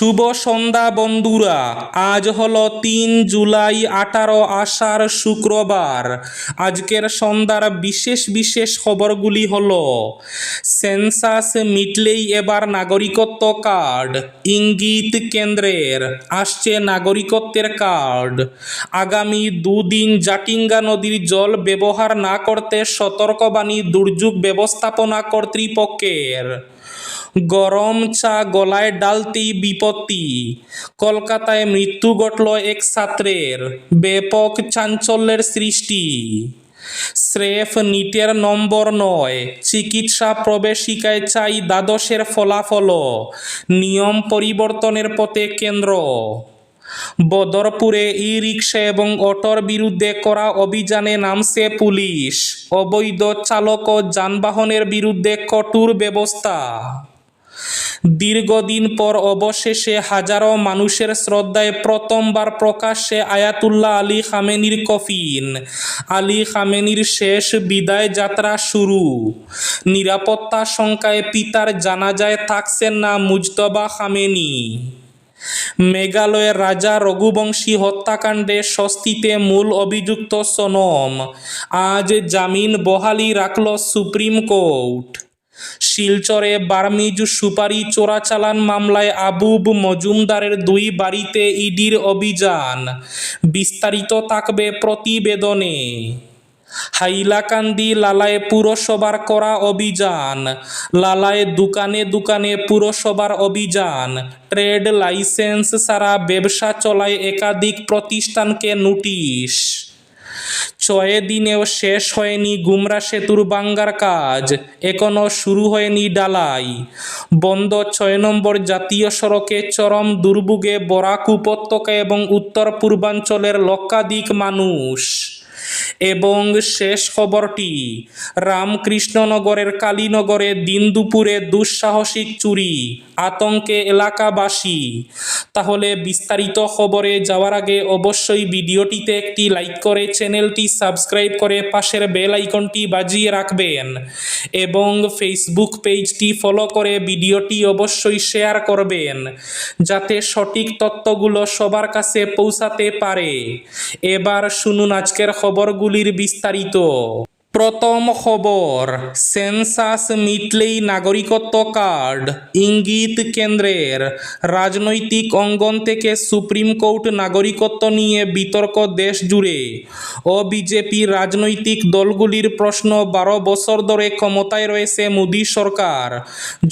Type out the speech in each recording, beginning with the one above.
শুভ সন্ধ্যা বন্ধুরা, আজ হলো ৩ জুলাই ১৮ আষাঢ় শুক্রবার। আজকের সন্ধ্যার বিশেষ বিশেষ খবরগুলি হলো: সেন্সাস মিটলেই এবার নাগরিকত্ব কার্ড, ইঙ্গিত কেন্দ্রের, আসছে নাগরিকত্বের কার্ড। আগামী দুদিন জাটিঙ্গা নদীর জল ব্যবহার না করতে সতর্কবাণী দুর্যোগ ব্যবস্থাপনা কর্তৃপক্ষের। গরম চা গলায় ডালতেই বিপত্তি, কলকাতায় মৃত্যু ঘটল এক ছাত্রের, ব্যাপক চাঞ্চল্যের সৃষ্টি। স্রেফ নিটের নম্বর নয়, চিকিৎসা প্রবেশিকায় চাই দ্বাদশের ফলাফলও, নিয়ম পরিবর্তনের পথে কেন্দ্র। বদরপুরে ই রিকশা এবং অটোর বিরুদ্ধে করা অভিযানে নামছে পুলিশ, অবৈধ চালক ও যানবাহনের বিরুদ্ধে কঠোর ব্যবস্থা। দীর্ঘদিন পর অবশেষে হাজারো মানুষের শ্রদ্ধায় প্রথমবার প্রকাশ্যে আয়াতুল্লাহ আলী খামেনির কফিন। আলী খামেনির শেষ বিদায় যাত্রা শুরু। নিরাপত্তা শঙ্কায় পিতার জানাজায় থাকছেন না মুজতবা খামেনি। মেঘালয়ের রাজা রঘুবংশী হত্যাকাণ্ডে স্বস্তিতে মূল অভিযুক্ত সোনম, আজ জামিন বহালি রাখল সুপ্রিম কোর্ট। শিলচরে বার্মিজ সুপারি চোরাচালান মামলায় আবুব মজুমদারের ২ বাড়িতে ইডির অভিযান, বিস্তারিত থাকবে প্রতিবেদনে। হাইলাকান্দি লালায় পুরসভার করা অভিযান, লালায় দোকানে দোকানে পুরসভার অভিযান, ট্রেড লাইসেন্স ছাড়া ব্যবসা চলায় একাধিক প্রতিষ্ঠানকে নোটিশ। ৬ দিনেও শেষ হয়নি গুমরা সেতুর ভাঙ্গার কাজ, এখনও শুরু হয়নি ঢালাই। বন্ধ ৬ নম্বর জাতীয় সড়কে চরম দুর্ভোগে বরাক উপত্যকা এবং উত্তর পূর্বাঞ্চলের লক্ষাধিক মানুষ। এবং শেষ খবরটি, রামকৃষ্ণনগরের কালীনগরে দিন দুপুরে দুঃসাহসিক চুরি, আতঙ্কে এলাকাবাসী। তাহলে বিস্তারিত খবরে যাওয়ার আগে অবশ্যই ভিডিওটিতে একটি লাইক করে চ্যানেলটি সাবস্ক্রাইব করে পাশের বেল আইকনটি বাজিয়ে রাখবেন এবং ফেসবুক পেজটি ফলো করে ভিডিওটি অবশ্যই শেয়ার করবেন, যাতে সঠিক তথ্যগুলো সবার কাছে পৌঁছাতে পারে। এবার শুনুন আজকের খবরগুলির বিস্তারিত। প্রথম খবর, সেন্সাস মিটলেই নাগরিকত্ব কার্ড, ইঙ্গিত কেন্দ্রের। রাজনৈতিক অঙ্গন থেকে সুপ্রিম কোর্ট নাগরিকত্ব নিয়ে বিতর্ক দেশ জুড়ে। ও বিজেপি রাজনৈতিক দলগুলির প্রশ্ন, ১২ বছর ধরে ক্ষমতায় রয়েছে মোদী সরকার।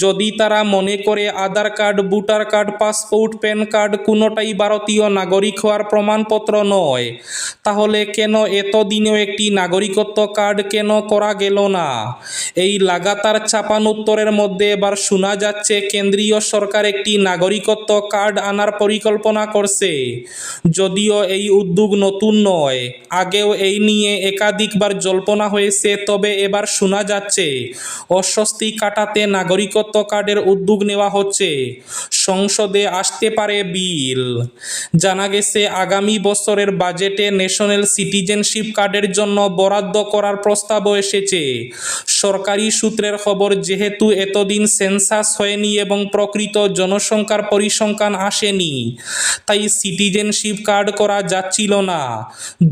যদি তারা মনে করে Aadhaar card, voter card, passport, PAN card কোনোটাই ভারতীয় নাগরিক হওয়ার প্রমাণপত্র নয়, তাহলে কেন এতদিনেও একটি নাগরিকত্ব কার্ড কেন করা গেল না? এই লাগাতার চাপানোত্তরের মধ্যে এবার শোনা যাচ্ছে কেন্দ্রীয় সরকার একটি নাগরিকত্ব কার্ড আনার পরিকল্পনা করছে। যদিও এই উদ্যোগ নতুন নয়, আগেও এই নিয়ে একাধিকবার জল্পনা হয়েছে, তবে এবার শোনা যাচ্ছে অস্বস্তি কাটাতে নাগরিকত্ব কার্ডের উদ্যোগ নেওয়া হচ্ছে। সংসদে আসতে পারে বিল। জানা গেছে আগামী বছরের বাজেটে ন্যাশনাল সিটিজেনশিপ কার্ডের জন্য বরাদ্দ করার প্রস্তাবও এসেছে। সরকারি সূত্রের খবর, যেহেতু এতদিন সেন্সাস হয়নি এবং প্রকৃত জনসংখ্যার পরিসংখ্যান আসেনি, তাই সিটিজেনশিপ কার্ড করা যাচ্ছিল না।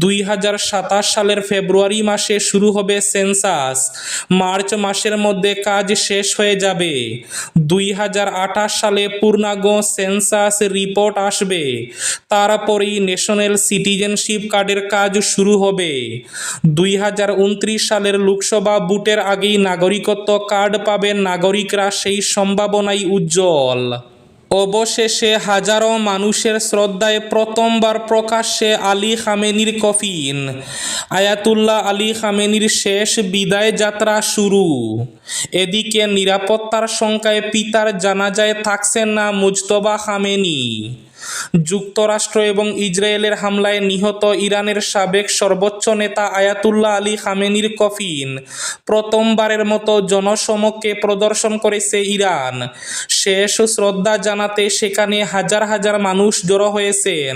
২০২৭ সালের ফেব্রুয়ারি মাসে শুরু হবে সেন্সাস, মার্চ মাসের মধ্যে কাজ শেষ হয়ে যাবে। ২০২৮ সালে পূর্ণাঙ্গ সেন্সাস রিপোর্ট আসবে, তারপরেই ন্যাশনাল সিটিজেনশিপ কার্ডের কাজ শুরু হবে। ২০২৯ সালের লোকসভা ভোটের আগেই নাগরিকত্ব কার্ড পাবেন নাগরিকরা, সেই সম্ভাবনাই উজ্জ্বল। অবশেষে হাজারো মানুষের শ্রদ্ধায় প্রথমবার প্রকাশ্যে আলী খামেনির কফিন। আয়াতুল্লাহ আলী খামেনির শেষ বিদায় যাত্রা শুরু। এদিকে নিরাপত্তার শঙ্কায় পিতার জানাজায় থাকছেন না মুজতবা খামেনি। যুক্তরাষ্ট্র এবং ইসরায়েলের হামলায় নিহত ইরানের সাবেক সর্বোচ্চ নেতা আয়াতুল্লাহ আলী খামেনির কফিন প্রথমবারের মতো জনসমক্ষে প্রদর্শন করেছে ইরান। শেষ শ্রদ্ধা জানাতে সেখানে হাজার হাজার মানুষ জড়ো হয়েছেন।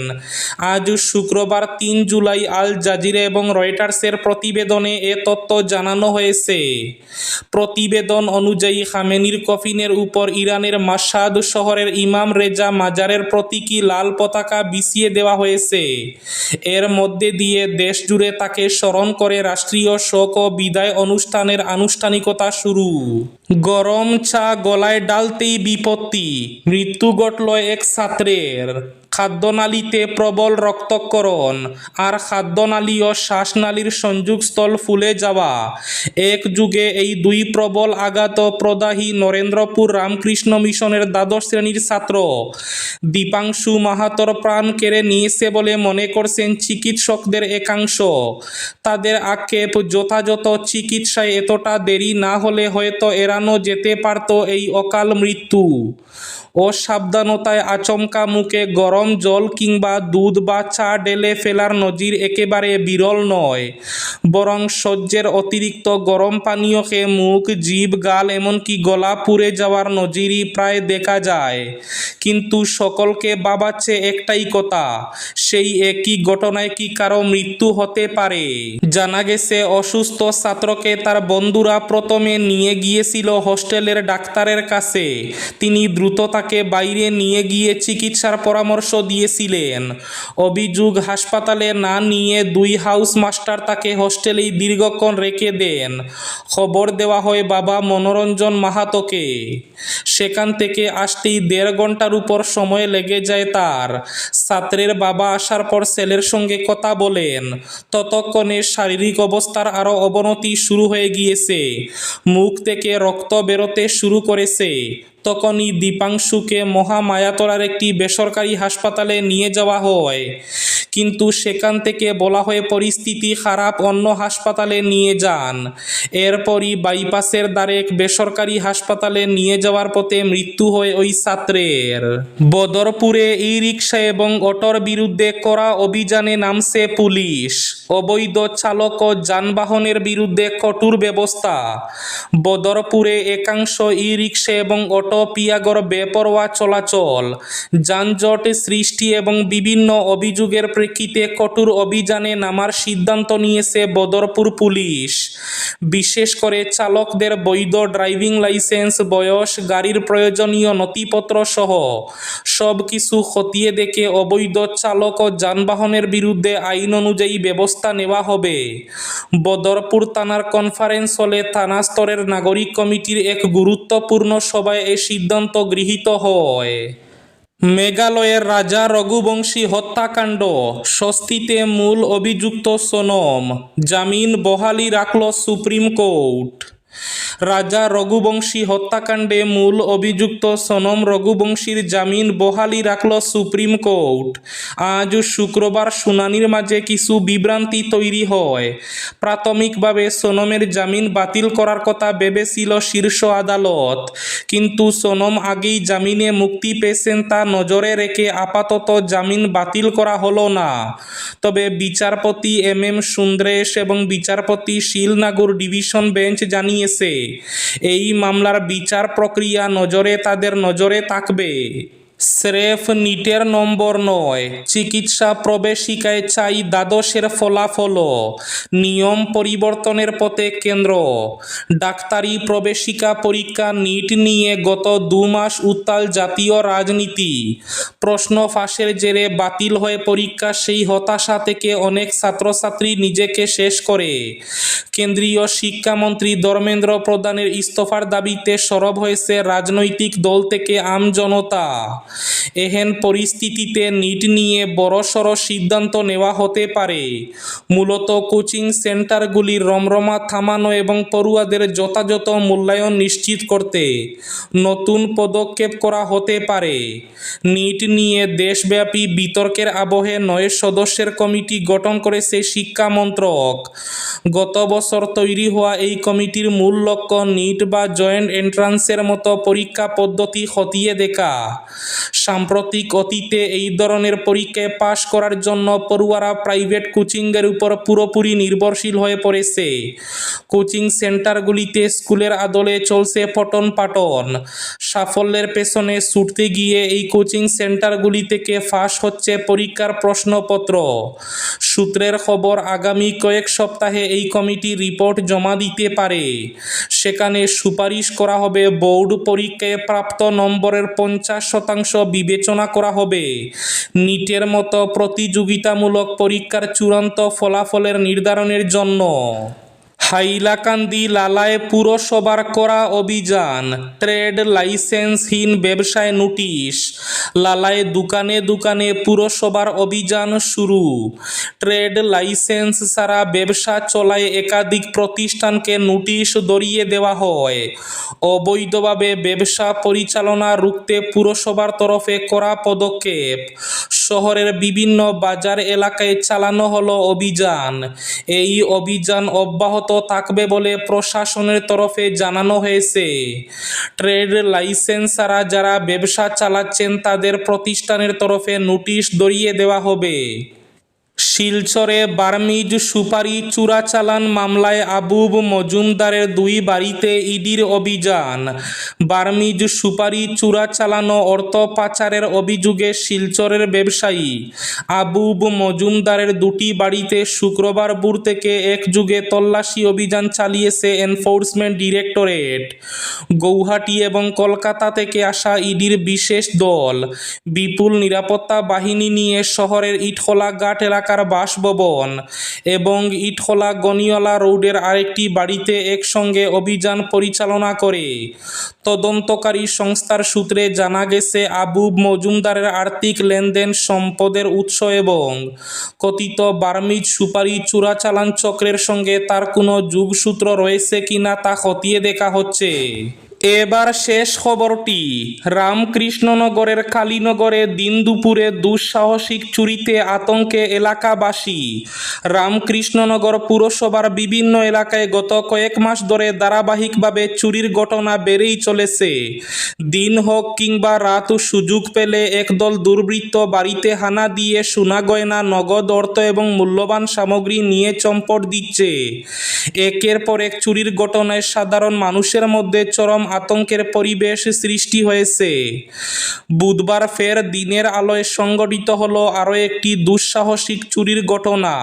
আজ শুক্রবার ৩ জুলাই আল জাজিরা এবং রয়টার্সের প্রতিবেদনে এ তথ্য জানানো হয়েছে। প্রতিবেদন অনুযায়ী খামেনির কফিনের উপর ইরানের মাশহাদ শহরের ইমাম রেজা মাজারের প্রতীকী লাল পতাকা বিছিয়ে দেওয়া হয়েছে। এর মধ্যে দিয়ে দেশজুড়ে তাকে স্মরণ করে রাষ্ট্রীয় শোক ও বিদায় অনুষ্ঠানের আনুষ্ঠানিকতা শুরু। গরম চা গলায় ডালতেই বিপত্তি, মৃত্যু ঘটল এক ছাত্রের। খাদ্যনালীতে প্রবল রক্তক্ষরণ আর খাদ্যনালী ও শ্বাসনালীর সংযোগস্থল ফুলে যাওয়া। এক যুগে এই দুই প্রবল আঘাত প্রদাহী নরেন্দ্রপুর রামকৃষ্ণ মিশনের দ্বাদশ শ্রেণীর ছাত্র দীপাংশু মাহাতোর প্রাণ কেড়ে নিয়েছে বলে মনে করছেন চিকিৎসকদের একাংশ। তাদের আক্ষেপ, যথাযথ চিকিৎসায় এতটা দেরি না হলে হয়তো এড়ানো যেতে পারত এই অকাল মৃত্যু। অসাবধানতায় আচমকা মুখে গরম জল কিংবা দুধ বা চা ঢেলে ফেলার নজির একেবারে বিরল নয়, বরং সহ্যের অতিরিক্ত গরম পানীয় খেয়ে মুখ, জিভ, গাল এমনকি গলা পুড়ে যাওয়ার নজিরই প্রায় দেখা যায়। কিন্তু সকলকে ভাবাচ্ছে একটাই কথা, সেই একই ঘটনায় কি কারো মৃত্যু হতে পারে? জানা গেছে অসুস্থ ছাত্রকে তার বন্ধুরা প্রথমে নিয়ে গিয়েছিল হোস্টেলের ডাক্তারের কাছে। তিনি দ্রুত তাকে বাইরে নিয়ে গিয়ে চিকিৎসার পরামর্শ দিয়েছিলেন। অভিযোগ, হাসপাতালে না নিয়ে দুই হাউস মাস্টার তাকে হোস্টেলেই দীর্ঘক্ষণ রেখে দেন। খবর দেওয়া হয় বাবা মনোরঞ্জন মাহাতোকে। সেখান থেকে আসতেই 1.5 ঘন্টার উপর সময় লেগে যায় তার। ছাত্রের বাবা আসার পর ছেলের সঙ্গে কথা বলেন। ততক্ষণে শারীরিক অবস্থার আরও অবনতি শুরু হয়ে গিয়েছে, মুখ থেকে রক্ত বেরোতে শুরু করেছে। তখনই দীপাংশুকে মহামায়াতলার একটি বেসরকারি হাসপাতালে নিয়ে যাওয়া হয়, কিন্তু সেখান থেকে বলা হয় পরিস্থিতি খারাপ, অন্য হাসপাতালে নিয়ে যান। এরপরই বাইপাসের দ্বারে এক বেসরকারি হাসপাতালে নিয়ে যাওয়ার পথে মৃত্যু হয় ওই ছাত্রের। বদরপুরে ই রিকশা এবং অটোর বিরুদ্ধে কড়া অভিযানে নামছে পুলিশ। অবৈধ চালক ও যানবাহনের বিরুদ্ধে কঠোর ব্যবস্থা। বদরপুরে একাংশ ই রিকশা এবং অটো পিয়াগর বেপরোয়া চলাচল, যানজট সৃষ্টি এবং বিভিন্ন অভিযোগের প্রেক্ষিতে কঠোর অভিযানে নামার সিদ্ধান্ত নিয়েছে বদরপুর পুলিশ। বিশেষ করে চালকদের বৈধ ড্রাইভিং লাইসেন্স, বয়স, গাড়ির প্রয়োজনীয় নথিপত্র সহ সব কিছু খতিয়ে দেখে অবৈধ চালক ও যানবাহনের বিরুদ্ধে আইন অনুযায়ী ব্যবস্থা নেওয়া হবে। বদরপুর থানার কনফারেন্স হলে থানা স্তরের নাগরিক কমিটির এক গুরুত্বপূর্ণ সভায় এই সিদ্ধান্ত গৃহীত হয়। মেঘালয়ের রাজা রঘুবংশী হত্যাকাণ্ড, স্বস্তিতে মূল অভিযুক্ত সোনম, জামিন বহালি রাখল সুপ্রিম কোর্ট। রাজা রঘুবংশী হত্যাকাণ্ডে মূল অভিযুক্ত সোনম রঘুবংশীর জামিন বহালি রাখল সুপ্রিম কোর্ট। আজ শুক্রবার শুনানির মাঝে কিছু বিভ্রান্তি তৈরি হয়। প্রাথমিকভাবে সোনমের জামিন বাতিল করার কথা ভেবেছিল শীর্ষ আদালত, কিন্তু সোনম আগেই জামিনে মুক্তি পেয়েছেন তা নজরে রেখে আপাতত জামিন বাতিল করা হলো না। তবে বিচারপতি MM সুন্দ্রেশ এবং বিচারপতি শিলনাগুর ডিভিশন বেঞ্চ জানিয়েছে এই মামলার বিচার প্রক্রিয়া তাদের নজরে থাকবে। স্রেফ নিটের নম্বর নয়, চিকিৎসা প্রবেশিকায় চাই দ্বাদশের ফলাফলও। নিয়ম পরিবর্তনের পথে কেন্দ্র। ডাক্তারি প্রবেশিকা পরীক্ষা নিট নিয়ে গত 2 মাস উত্তাল জাতীয় রাজনীতি। প্রশ্ন ফাঁসের জেরে বাতিল হয়ে পরীক্ষা, সেই হতাশা থেকে অনেক ছাত্রছাত্রী নিজেকে শেষ করে। কেন্দ্রীয় শিক্ষামন্ত্রী ধর্মেন্দ্র প্রধানের ইস্তফার দাবিতে সরব হয়েছে রাজনৈতিক দল থেকে আমজনতা। এহেন পরিস্থিতিতে নিট নিয়ে বড়সড় সিদ্ধান্ত নেওয়া হতে পারে। মূলত কোচিং সেন্টারগুলির রমরমা থামানো এবং পড়ুয়াদের যথাযথ মূল্যায়ন নিশ্চিত করতে নতুন পদক্ষেপ করা হতে পারে। নিট নিয়ে দেশব্যাপী বিতর্কের আবহে 9 সদস্যের কমিটি গঠন করেছে শিক্ষা মন্ত্রক। গত বছর তৈরি হওয়া এই কমিটির মূল লক্ষ্য নিট বা জয়েন্ট এন্ট্রান্সের মতো পরীক্ষা পদ্ধতি খতিয়ে দেখা। সাম্প্রতিক অতীতে এই ধরনের পরীক্ষায় পাশ করার জন্য পড়ুয়ারা প্রাইভেট কোচিংয়ের উপর পুরোপুরি নির্ভরশীল হয়ে পড়েছে। কোচিং সেন্টারগুলিতে স্কুলের আদলে চলছে পঠন পাঠন। সাফল্যের পেছনে ছুটতে গিয়ে এই কোচিং সেন্টারগুলি থেকে ফাঁস হচ্ছে পরীক্ষার প্রশ্নপত্র। সূত্রের খবর, আগামী কয়েক সপ্তাহে এই কমিটি রিপোর্ট জমা দিতে পারে। সেখানে সুপারিশ করা হবে বোর্ড পরীক্ষায় প্রাপ্ত নম্বরের 50% বিবেচনা করা হবে। নিটের মতো প্রতিযোগিতামূলক পরীক্ষার চূড়ান্ত ফলাফলের নির্ধারণের জন্য। হাইলাকান্দি লালায় পুরসভার কড়া অভিযান, ট্রেড লাইসেন্সহীন ব্যবসায় নোটিশ। লালায় দোকানে দোকানে পুরসভার অভিযান শুরু। ট্রেড লাইসেন্স ছাড়া ব্যবসা চলায় একাধিক প্রতিষ্ঠানকে নোটিশ ধরিয়ে দেওয়া হয়। অবৈধভাবে ব্যবসা পরিচালনা রুখতে পুরসভার তরফে কড়া পদক্ষেপ। শহরের বিভিন্ন বাজার এলাকায় চালানো হলো অভিযান। এই অভিযান অব্যাহত থাকবে বলে প্রশাসনের তরফে জানানো হয়েছে। ট্রেড লাইসেন্স ছাড়া যারা ব্যবসা চালাচ্ছেন তাদের প্রতিষ্ঠানের তরফে নোটিশ ধরিয়ে দেওয়া হবে। শিলচরে বার্মিজ সুপারি চোরাচালান মামলায় আবুব মজুমদারের 2 বাড়িতে ইডির অভিযান। বার্মিজ সুপারি চোরাচালান ও অর্থ পাচারের অভিযোগে শিলচরের ব্যবসায়ী আবুব মজুমদারের 2টি বাড়িতে শুক্রবার ভোর থেকে একযোগে তল্লাশি অভিযান চালিয়েছে এনফোর্সমেন্ট ডিরেক্টরেট। গৌহাটি এবং কলকাতা থেকে আসা ইডির বিশেষ দল বিপুল নিরাপত্তা বাহিনী নিয়ে শহরের ইটখোলা ঘাট এলাকার বাসভবন এবং ইটখোলা গনিওয়ালা রোডের আরেকটি বাড়িতে একসঙ্গে অভিযান পরিচালনা করে। তদন্তকারী সংস্থার সূত্রে জানা গেছে, আবুব মজুমদারের আর্থিক লেনদেন, সম্পদের উৎস এবং কথিত বার্মিজ সুপারি চোরাচালান চক্রের সঙ্গে তার কোনো যোগসূত্র রয়েছে কিনা তা খতিয়ে দেখা হচ্ছে। এবার শেষ খবরটি। রামকৃষ্ণনগরের কালীনগরে দিন দুপুরে দুঃসাহসিক চুরিতে আতঙ্কে এলাকাবাসী। রামকৃষ্ণনগর পুরসভার বিভিন্ন এলাকায় গত কয়েক মাস ধরে ধারাবাহিকভাবে চুরির ঘটনা বেড়েই চলেছে। দিন হোক কিংবা রাত, সুযোগ পেলে একদল দুর্বৃত্ত বাড়িতে হানা দিয়ে সোনা গয়না, নগদ অর্থ এবং মূল্যবান সামগ্রী নিয়ে চম্পট দিচ্ছে। একের পর এক চুরির ঘটনায় সাধারণ মানুষের মধ্যে চরম আতঙ্কের পরিবেশ সৃষ্টি হয়েছে। বুধবার ফের দিনের আলোয় সংঘটিত হলো আরও একটি দুঃসাহসিক চুরির ঘটনা।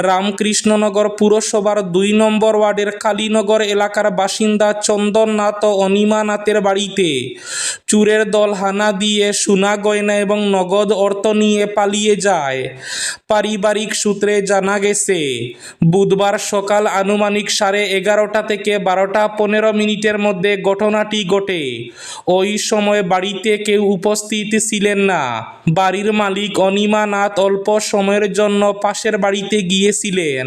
রামকৃষ্ণনগর পুরসভার 2 নম্বর ওয়ার্ডের কালীনগর এলাকার বাসিন্দা চন্দন নাথ ও অনিমা নাথের বাড়িতে চোরের দল হানা দিয়ে সোনা গয়না এবং নগদ অর্থ নিয়ে পালিয়ে যায়। পারিবারিক সূত্রে জানা গেছে, বুধবার সকাল আনুমানিক 11:30 থেকে 12:15 মধ্যে ঘটনাটি ঘটে। ওই সময় বাড়িতে কেউ উপস্থিত ছিলেন না। বাড়ির মালিক অনিমা নাথ অল্প সময়ের জন্য পাশের বাড়িতে গিয়েছিলেন।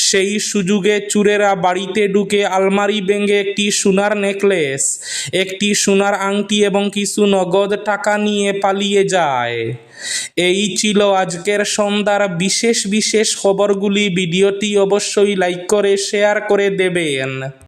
সেই সুযোগে চোরেরা বাড়িতে ঢুকে আলমারি ভেঙে একটি সোনার নেকলেস, একটি সোনার আংটি এবং কিছু নগদ টাকা নিয়ে পালিয়ে যায়। এই ছিল আজকের সন্ধ্যার বিশেষ খবরগুলি। ভিডিওটি অবশ্যই লাইক করে শেয়ার করে দেবেন।